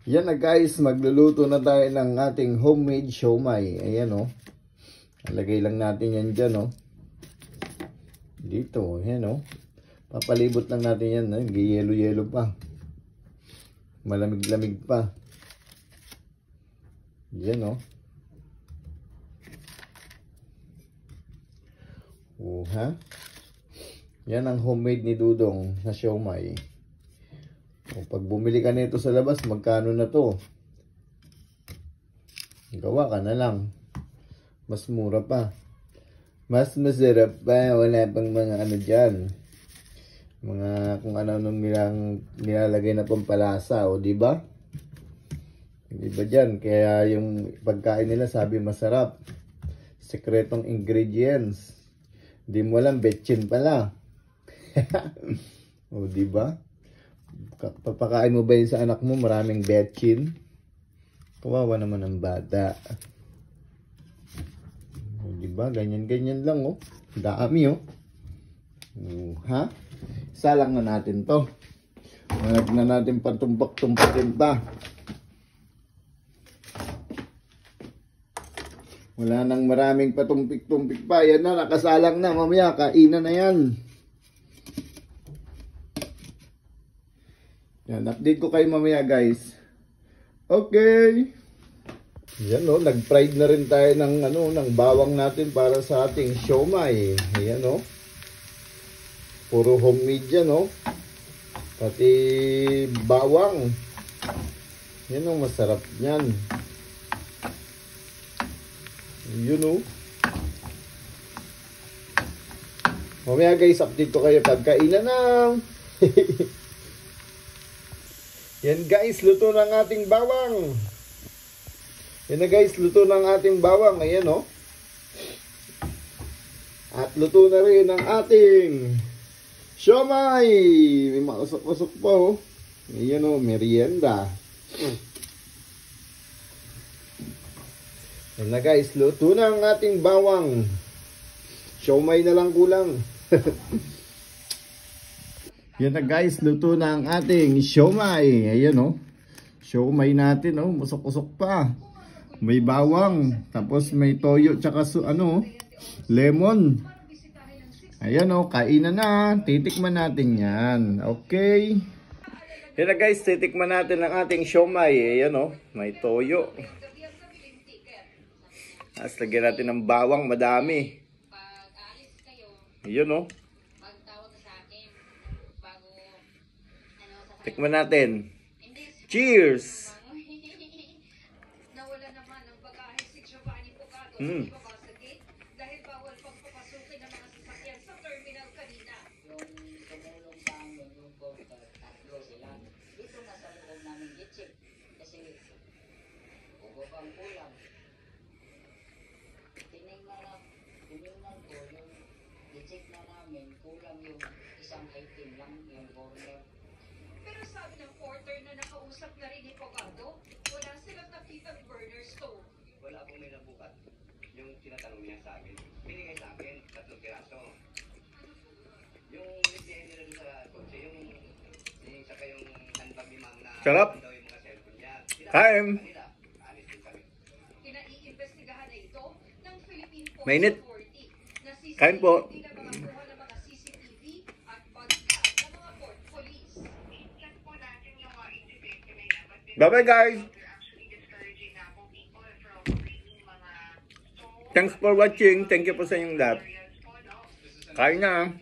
Yan na guys, magluluto na tayo ng ating homemade siomai. Ayan o. Lagay lang natin yan dyan o. Dito, ayan o. Papalibot lang natin yan. Nag-yelo-yelo pa. Malamig-lamig pa. Yan o. Ha? Yan ang homemade ni Dudong na siomai. Pag bumili ka nito sa labas, magkano na to? Gawa ka na lang. Mas mura pa. Mas masarap pa. Wala pang mga ano dyan. Mga kung ano nung nilalagay na pampalasa. O diba? Diba dyan? Kaya yung pagkain nila sabi masarap. Sekretong ingredients. Di mo alam, betchin pala. O diba? Papakain mo ba yun sa anak mo? Maraming betchin. Kawawa naman ang bata. O, diba? Ganyan-ganyan lang, oh. Dami, oh. Ha? Isa lang na natin to. Malag na natin patumpak-tumpakin pa. Wala nang maraming patumpik-tumpik pa. Yan na, nakasalang na. Mamaya, kainan na yan. Yan, update ko kayo mamaya guys. Okay. Yan o, nag-fried na rin tayo ng, ng bawang natin para sa ating siomai. Ayan o. Puro homemade yan o. Pati bawang. Yan o, masarap yan. Yun o. Mamaya guys, update ko kayo pagkainan na. Yan guys, luto ng ating bawang. Yan na guys, luto ng ating bawang. Ayan o. At luto na rin ang ating siomai. May mausok-usok pa o. Ayan o, merienda. Yan na guys, luto na ang ating bawang. Siomai na lang kulang. Yan na guys, luto na ang ating siomai. Ayan o. Siomai natin o. Musok-usok pa. May bawang. Tapos may toyo. Tsaka lemon. Ayan o. Kainan na. Titikman natin yan. Okay. Yan na guys. Titikman natin ang ating siomai. Ayan o. May toyo. Tapos lagyan natin ng bawang. Madami. Ayan o. Tikman natin. Cheers! Nawala naman ang bagahe si Giovanni Pucato sa gate dahil bawal pagpapasukin ng mga sasakyan sa terminal kanina. Yung tumulong sa amin, yung porter, tatlo sila. Dito na sa loob namin gitchip. Kasi pang kulang. Tinignan ko yung gitchip na namin, kulang yung isang item lang, yung corner. Pero sabi ng porter na nakausap na rin ni Pucato, wala silang nakitang burner stove. Wala akong may nabukat. Yung tinatanong niya sa akin, binigay sa akin, 3 piraso. Yung binigay nila doon sa kotse, yung saka yung handbag ni ma'am na sarap. daw yung mga cellphone niya. Kain. Alis din kami. Pinaiimbestigahan na ito ng Philippine Ports Mainit. Authority na Kain po. CCTV na makakuha ng mga CCTV at bagkas ng mga port police. Bye-bye guys. Thanks for watching. Thank you po sa inyong lahat. Kain na.